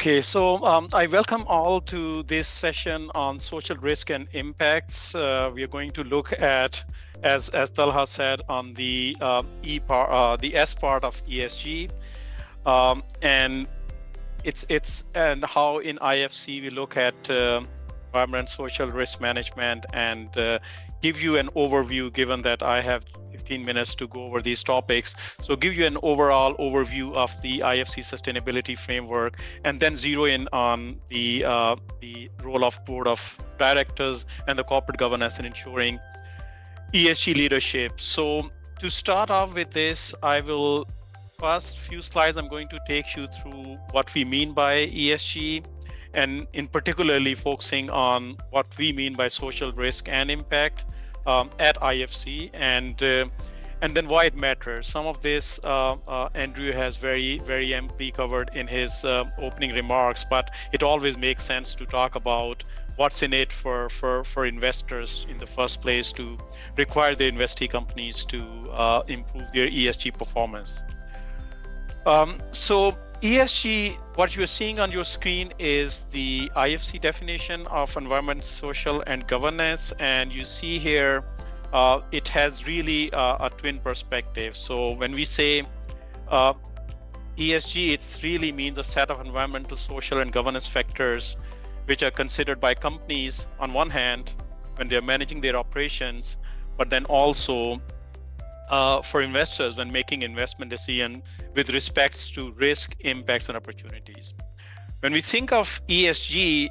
Okay, so I welcome all to this session on social risk and impacts. We are going to look at, as Talha said, on the the S part of ESG, and and how in IFC we look at environment, social risk management, and give you an overview. Given that I have 15 minutes to go over these topics, so give you an overall overview of the IFC sustainability framework, and then zero in on the role of board of directors and the corporate governance in ensuring ESG leadership. So to start off with this, I will first few slides I'm going to take you through what we mean by ESG, and in particularly focusing on what we mean by social risk and impact at IFC, and then why it matters. Some of this Andrew has very amply covered in his opening remarks, but it always makes sense to talk about what's in it for investors in the first place to require the investee companies to improve their ESG performance. So ESG, what you're seeing on your screen is the IFC definition of environment, social, and governance. And you see here, it has really a twin perspective. So when we say ESG, it really means a set of environmental, social, and governance factors which are considered by companies on one hand when they're managing their operations, but then also for investors when making investment decisions with respects to risk, impacts, and opportunities. When we think of ESG,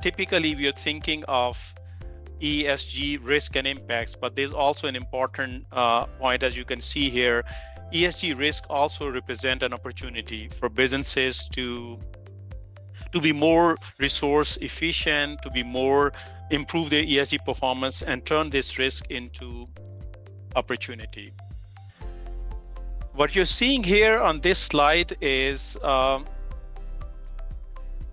typically we are thinking of ESG risk and impacts, but there's also an important point, as you can see here. ESG risk also represent an opportunity for businesses to be more resource efficient, to be more improve their ESG performance and turn this risk into opportunity. What you're seeing here on this slide is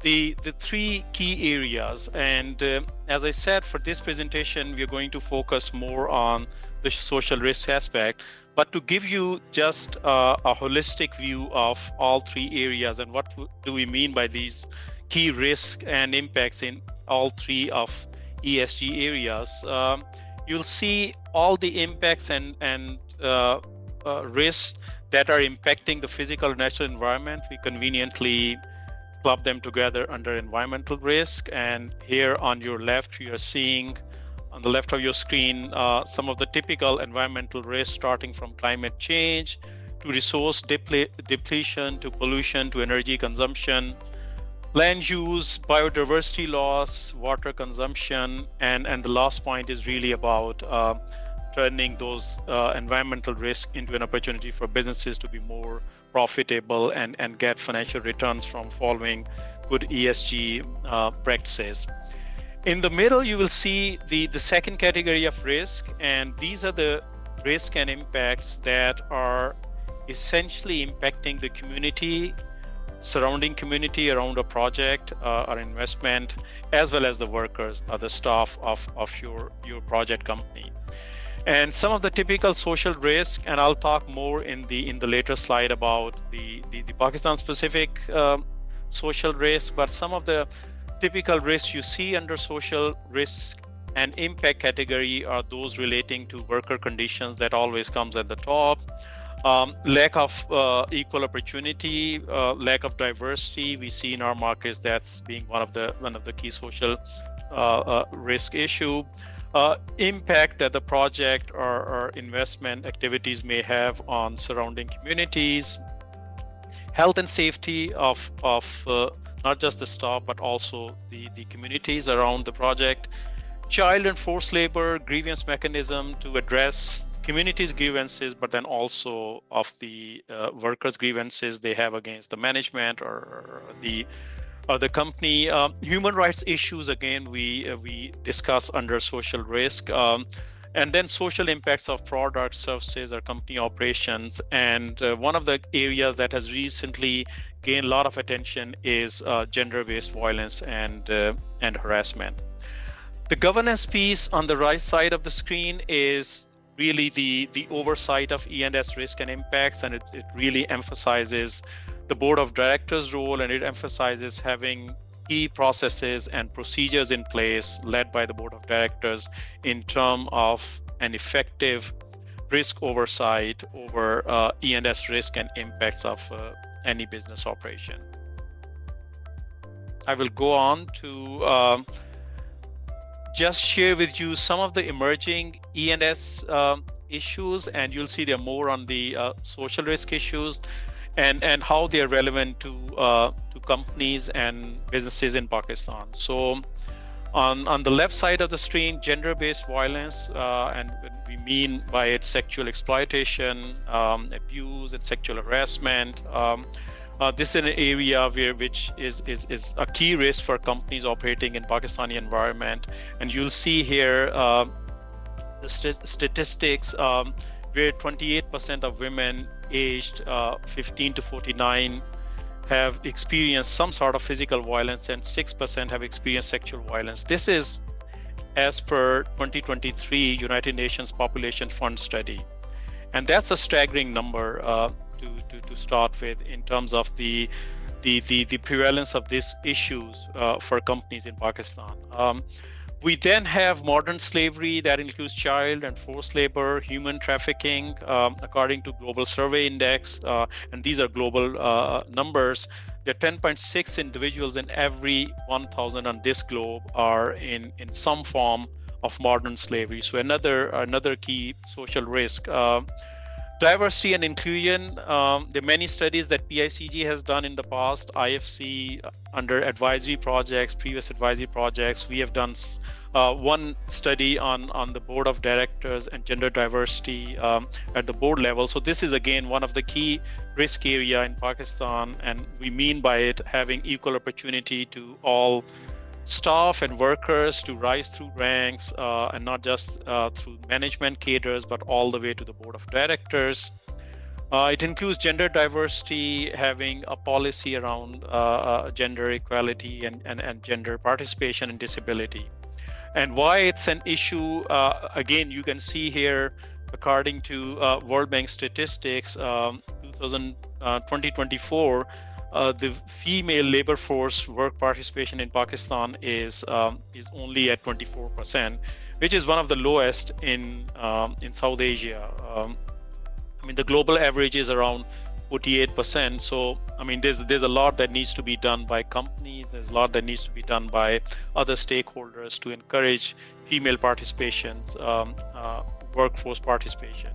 the three key areas, and as I said, for this presentation we're going to focus more on the social risk aspect, but to give you just a holistic view of all three areas and what do we mean by these key risks and impacts in all three of ESG areas. You'll see all the impacts and risks that are impacting the physical and natural environment. We conveniently club them together under environmental risk. And here on your left, you are seeing on the left of your screen some of the typical environmental risks, starting from climate change to resource depletion to pollution to energy consumption, land use, biodiversity loss, water consumption, and the last point is really about turning those environmental risks into an opportunity for businesses to be more profitable and get financial returns from following good ESG practices. In the middle, you will see the second category of risk, and these are the risk and impacts that are essentially impacting the community, surrounding community around a project or investment, as well as the workers or the staff of your project company. And some of the typical social risk, and I'll talk more in the later slide about the Pakistan specific social risk, but some of the typical risks you see under social risk and impact category are those relating to worker conditions. That always comes at the top. Lack of equal opportunity, lack of diversity, we see in our markets that's being one of the key social risk issue. Impact that the project or investment activities may have on surrounding communities. Health and safety of not just the staff but also the communities around the project. Child and forced labor, grievance mechanism to address communities' grievances, but then also of the workers' grievances they have against the management or the company. Human rights issues, again, we discuss under social risk. And then social impacts of products, services, or company operations. And one of the areas that has recently gained a lot of attention is gender-based violence and harassment. The governance piece on the right side of the screen is really the oversight of E&S risk and impacts, and it really emphasizes the board of directors role, and it emphasizes having key processes and procedures in place led by the board of directors in terms of an effective risk oversight over E&S risk and impacts of any business operation. I will go on to just share with you some of the emerging E&S issues, and you'll see they're more on the social risk issues and how they're relevant to companies and businesses in Pakistan. So on the left side of the screen, gender-based violence, and what we mean by it sexual exploitation, abuse, and sexual harassment. This is an area which is a key risk for companies operating in Pakistani environment. And you'll see here the statistics where 28% of women aged 15 to 49 have experienced some sort of physical violence, and 6% have experienced sexual violence. This is as per 2023 United Nations Population Fund study. And that's a staggering number to start with in terms of the prevalence of these issues for companies in Pakistan. We then have modern slavery that includes child and forced labor, human trafficking, according to Global Survey Index, and these are global numbers. There are 10.6 individuals in every 1,000 on this globe are in some form of modern slavery. So another key social risk. Diversity and inclusion. There are many studies that PICG has done in the past, IFC under advisory projects, previous advisory projects. We have done one study on the board of directors and gender diversity at the board level. So this is again one of the key risk area in Pakistan, and we mean by it having equal opportunity to all staff and workers to rise through ranks, and not just through management cadres, but all the way to the board of directors. It includes gender diversity, having a policy around gender equality and gender participation and disability. And why it's an issue, again, you can see here, according to World Bank statistics, 2024, the female labor force work participation in Pakistan is only at 24%, which is one of the lowest in South Asia. I mean, the global average is around 48%. So, I mean, there's a lot that needs to be done by companies. There's a lot that needs to be done by other stakeholders to encourage female participations, workforce participation.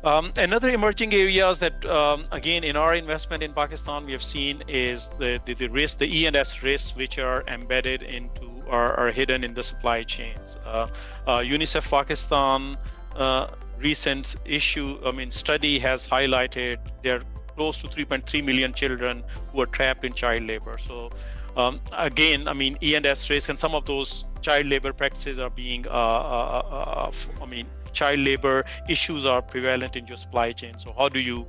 Another emerging areas that, again, in our investment in Pakistan, we have seen is the risk, the E&S risks, which are embedded into or are hidden in the supply chains. UNICEF Pakistan recent study has highlighted there are close to 3.3 million children who are trapped in child labor. So again, I mean, E&S risk and some of those child labor practices are being, child labor issues are prevalent in your supply chain. So how do you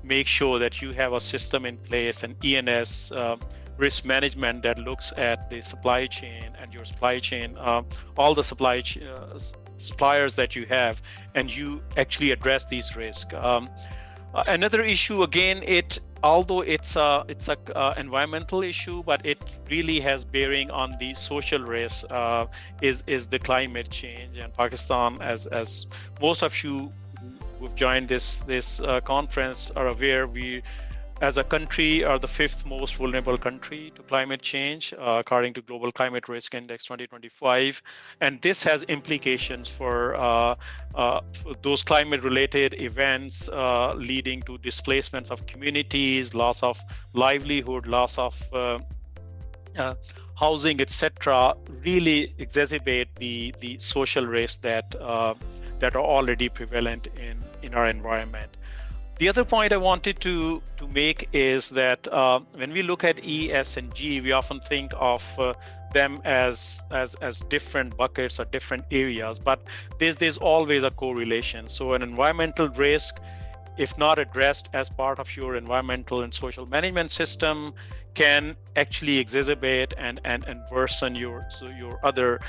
make sure that you have a system in place, an E&S risk management that looks at the supply chain and your supply chain, all the suppliers that you have, and you actually address these risks. Another issue, again, although it's a environmental issue, but it really has bearing on the social risk, is the climate change. And Pakistan, as most of you who've joined this conference are aware, we as a country are the 5th most vulnerable country to climate change, according to Global Climate Risk Index 2025. And this has implications for those climate-related events leading to displacements of communities, loss of livelihood, loss of housing, etc. really exacerbate the social risks that are already prevalent in our environment. The other point I wanted to make is that when we look at E, S, and G, we often think of them as different buckets or different areas, but there's always a correlation. So an environmental risk, if not addressed as part of your environmental and social management system, can actually exacerbate and worsen your other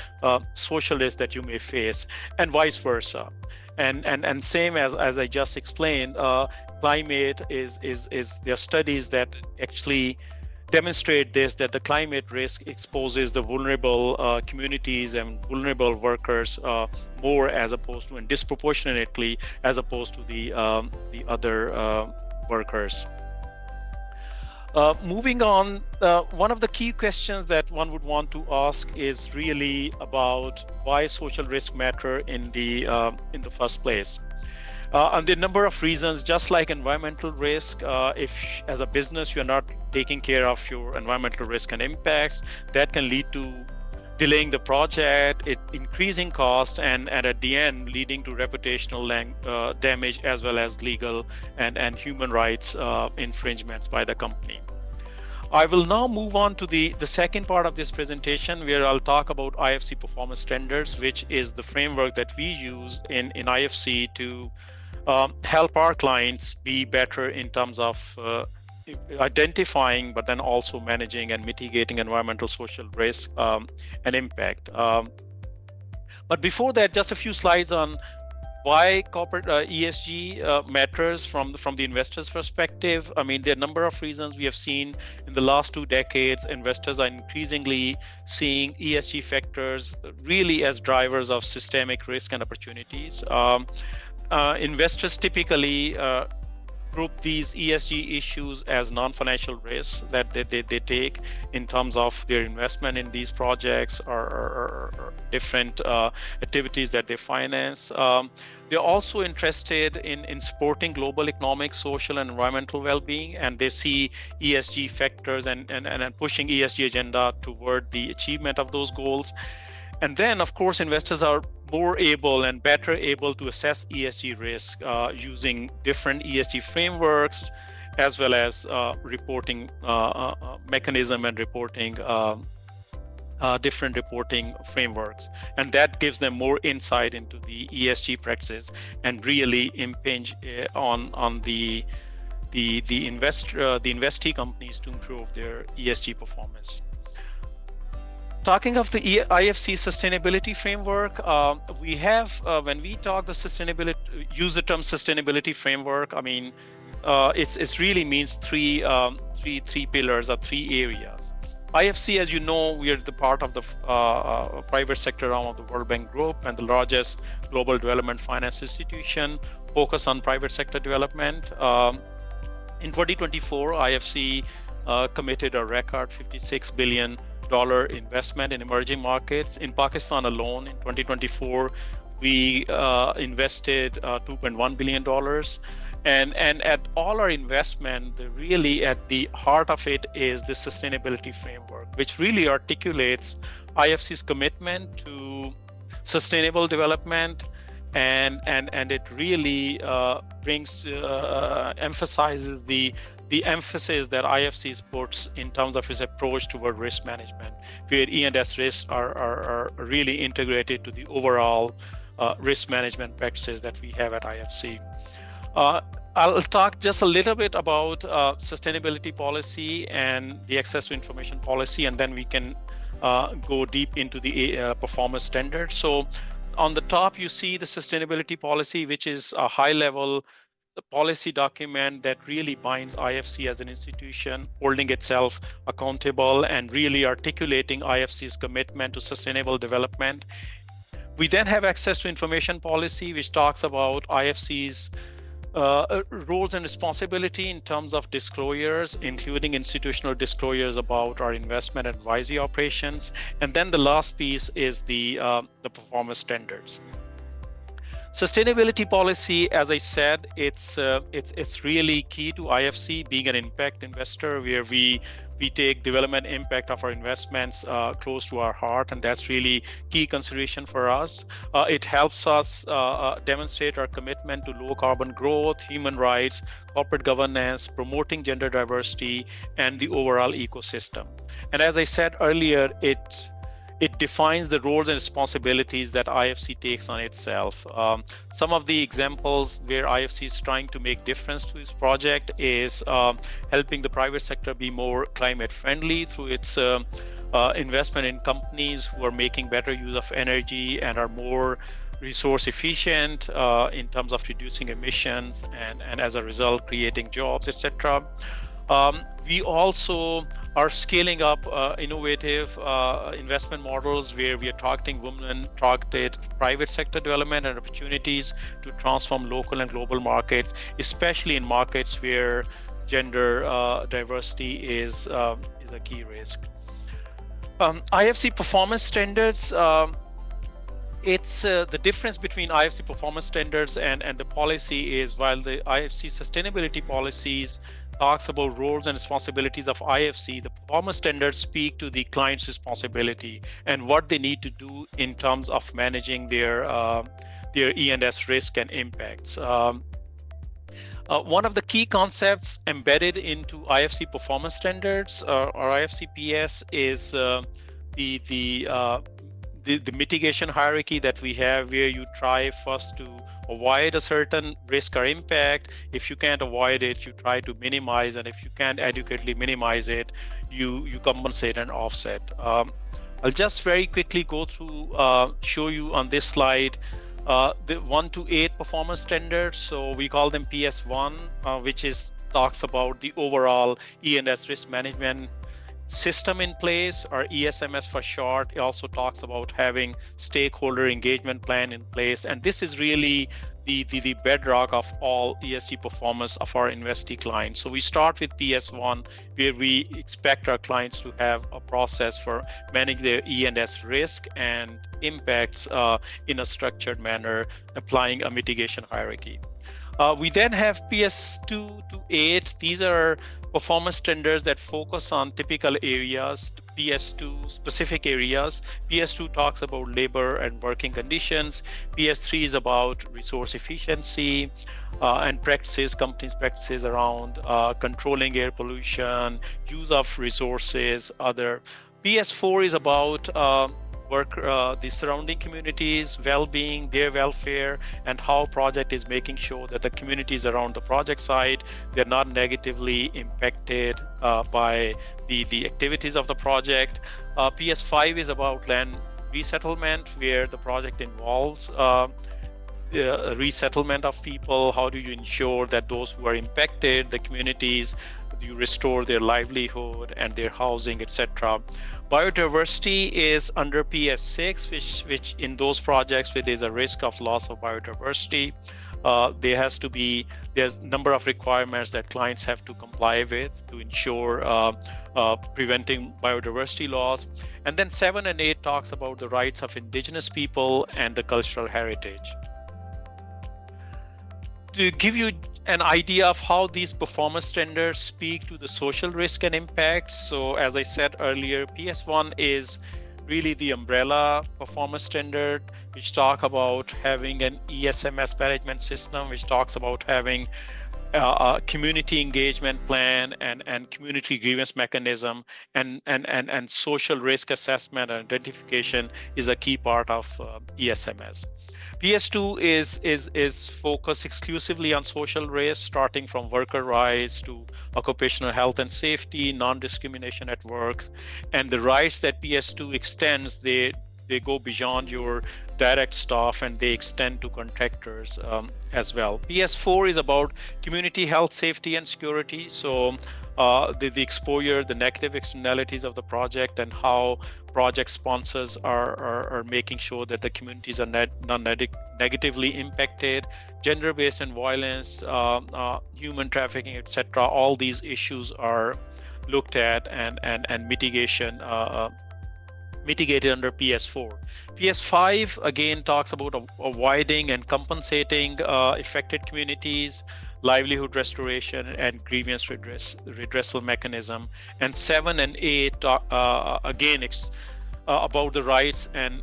social risks that you may face, and vice versa. And same as I just explained, climate is there are studies that actually demonstrate this, that the climate risk exposes the vulnerable communities and vulnerable workers more as opposed to, and disproportionately as opposed to the other workers. Moving on, one of the key questions that one would want to ask is really about why social risk matter in the first place. And the number of reasons, just like environmental risk, if as a business you're not taking care of your environmental risk and impacts, that can lead to delaying the project, increasing cost, and at the end leading to reputational damage as well as legal and human rights infringements by the company. I will now move on to the second part of this presentation, where I'll talk about IFC performance standards, which is the framework that we use in IFC to help our clients be better in terms of identifying, but then also managing and mitigating environmental social risk and impact. But before that, just a few slides on why corporate ESG matters from the investor's perspective. I mean, there are a number of reasons we have seen in the last 2 decades. Investors are increasingly seeing ESG factors really as drivers of systemic risk and opportunities. Investors typically group these ESG issues as non-financial risks that they take in terms of their investment in these projects or different activities that they finance. They're also interested in supporting global economic, social, and environmental well-being, and they see ESG factors and pushing ESG agenda toward the achievement of those goals. And then, of course, investors are more able and better able to assess ESG risk using different ESG frameworks, as well as reporting mechanism and reporting different reporting frameworks. And that gives them more insight into the ESG practices and really impinge on the investee companies to improve their ESG performance. Talking of the IFC sustainability framework, we have, when we talk the sustainability, use the term sustainability framework, I mean, it's really means three pillars or 3 areas. IFC, as you know, we are the part of the private sector arm of the World Bank Group and the largest global development finance institution focused on private sector development. In 2024, IFC committed a record $56 billion investment in emerging markets. In Pakistan alone, in 2024, we invested $2.1 billion. And at all our investment, really at the heart of it is the sustainability framework, which really articulates IFC's commitment to sustainable development, and it really emphasizes the emphasis that IFC puts in terms of its approach toward risk management, where E&S risks are really integrated to the overall risk management practices that we have at IFC. I'll talk just a little bit about sustainability policy and the access to information policy, and then we can go deep into the performance standards. So on the top, you see the sustainability policy, which is a high-level policy document that really binds IFC as an institution, holding itself accountable and really articulating IFC's commitment to sustainable development. We then have access to information policy, which talks about IFC's roles and responsibility in terms of disclosures, including institutional disclosures about our investment advisory operations. And then the last piece is the performance standards. Sustainability policy, as I said, it's really key to IFC being an impact investor, where we take development impact of our investments close to our heart, and that's really key consideration for us. It helps us demonstrate our commitment to low carbon growth, human rights, corporate governance, promoting gender diversity, and the overall ecosystem. And as I said earlier, it defines the roles and responsibilities that IFC takes on itself. Some of the examples where IFC is trying to make difference to its project is helping the private sector be more climate friendly through its investment in companies who are making better use of energy and are more resource efficient in terms of reducing emissions and as a result creating jobs, etc. We also are scaling up innovative investment models where we are targeting women, targeted private sector development and opportunities to transform local and global markets, especially in markets where gender diversity is a key risk. IFC performance standards. It's the difference between IFC performance standards and the policy is, while the IFC sustainability policies talks about roles and responsibilities of IFC, the performance standards speak to the client's responsibility and what they need to do in terms of managing their E&S risk and impacts. One of the key concepts embedded into IFC performance standards or IFC PS is the mitigation hierarchy that we have, where you try first to avoid a certain risk or impact. If you can't avoid it, you try to minimize, and if you can't adequately minimize it, you compensate and offset. I'll just very quickly go through, show you on this slide the 1 to 8 performance standards. So we call them PS1, which talks about the overall E&S risk management system in place, or ESMS for short. It also talks about having stakeholder engagement plan in place, and this is really the bedrock of all ESG performance of our investee clients. So we start with PS1, where we expect our clients to have a process for managing their E&S risk and impacts in a structured manner, applying a mitigation hierarchy. We then have PS2 to 8. These are performance standards that focus on typical areas, PS2 specific areas. PS2 talks about labor and working conditions. PS3 is about resource efficiency and practices, companies' practices around controlling air pollution, use of resources, other. PS4 is about the surrounding communities, well-being, their welfare, and how project is making sure that the communities around the project site, they're not negatively impacted by the activities of the project. PS5 is about land resettlement, where the project involves resettlement of people. How do you ensure that those who are impacted, the communities, you restore their livelihood and their housing, etc. Biodiversity is under PS6, which in those projects where there's a risk of loss of biodiversity, there's a number of requirements that clients have to comply with to ensure preventing biodiversity loss. And then 7 and 8 talks about the rights of indigenous people and the cultural heritage. To give you an idea of how these performance standards speak to the social risk and impacts. So as I said earlier, PS1 is really the umbrella performance standard, which talk about having an ESMS management system, which talks about having a community engagement plan and community grievance mechanism, and social risk assessment and identification is a key part of ESMS. PS2 is focused exclusively on social risk, starting from worker rights to occupational health and safety, non-discrimination at work, and the rights that PS2 extends, they go beyond your direct staff and they extend to contractors as well. PS4 is about community health, safety, and security. So the exposure, the negative externalities of the project, and how project sponsors are making sure that the communities are not negatively impacted. Gender-based and violence, human trafficking, etc. All these issues are looked at and mitigated under PS4. PS5 again talks about avoiding and compensating affected communities, livelihood restoration, and grievance redressal mechanism. And 7 and 8 again about the rights and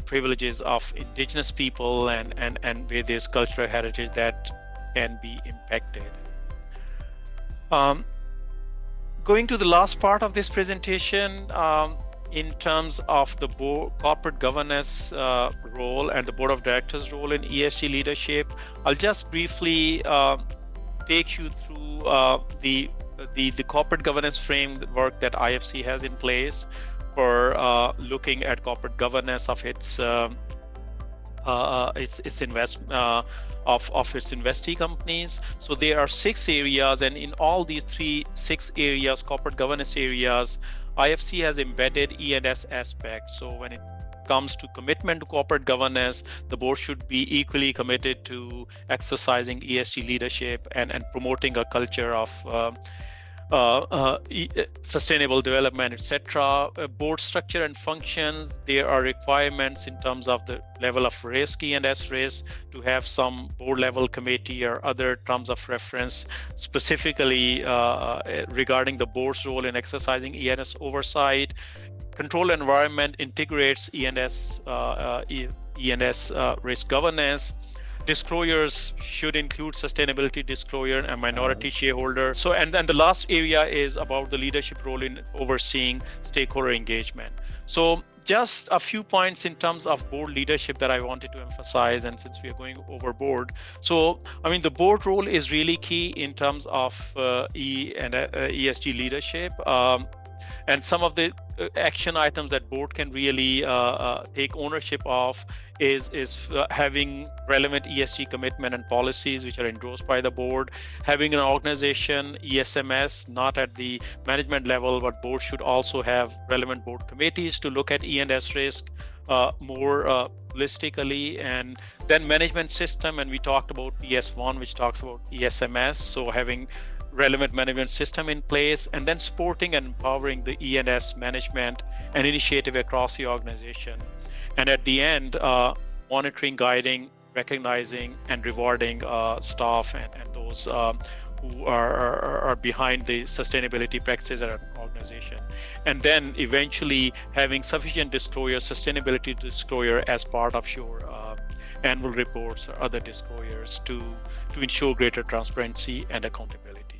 privileges of indigenous people and where there's cultural heritage that can be impacted. Going to the last part of this presentation, in terms of the corporate governance role and the board of directors role in ESG leadership, I'll just briefly take you through the corporate governance framework that IFC has in place for looking at corporate governance of its its of its investee companies. So there are 6 areas, and in all these 6 areas, corporate governance areas, IFC has embedded E&S aspects. So when it comes to commitment to corporate governance, the board should be equally committed to exercising ESG leadership and promoting a culture of sustainable development, etc. Board structure and functions, there are requirements in terms of the level of risk, E&S risk, to have some board level committee or other terms of reference specifically regarding the board's role in exercising E&S oversight. Control environment integrates E&S risk governance. Disclosures should include sustainability disclosure and minority shareholder. So, and then the last area is about the leadership role in overseeing stakeholder engagement. So just a few points in terms of board leadership that I wanted to emphasize, and since we are going overboard, so I mean the board role is really key in terms of ESG leadership. And some of the action items that board can really take ownership of is having relevant ESG commitment and policies which are endorsed by the board, having an organization ESMS not at the management level, but board should also have relevant board committees to look at E&S risk more holistically, and then management system, and we talked about PS1 which talks about ESMS, so having relevant management system in place, and then supporting and empowering the E&S management and initiative across the organization. And at the end, monitoring, guiding, recognizing, and rewarding staff and those who are behind the sustainability practices at an organization. And then eventually having sufficient disclosure, sustainability disclosure as part of your annual reports or other disclosures to ensure greater transparency and accountability.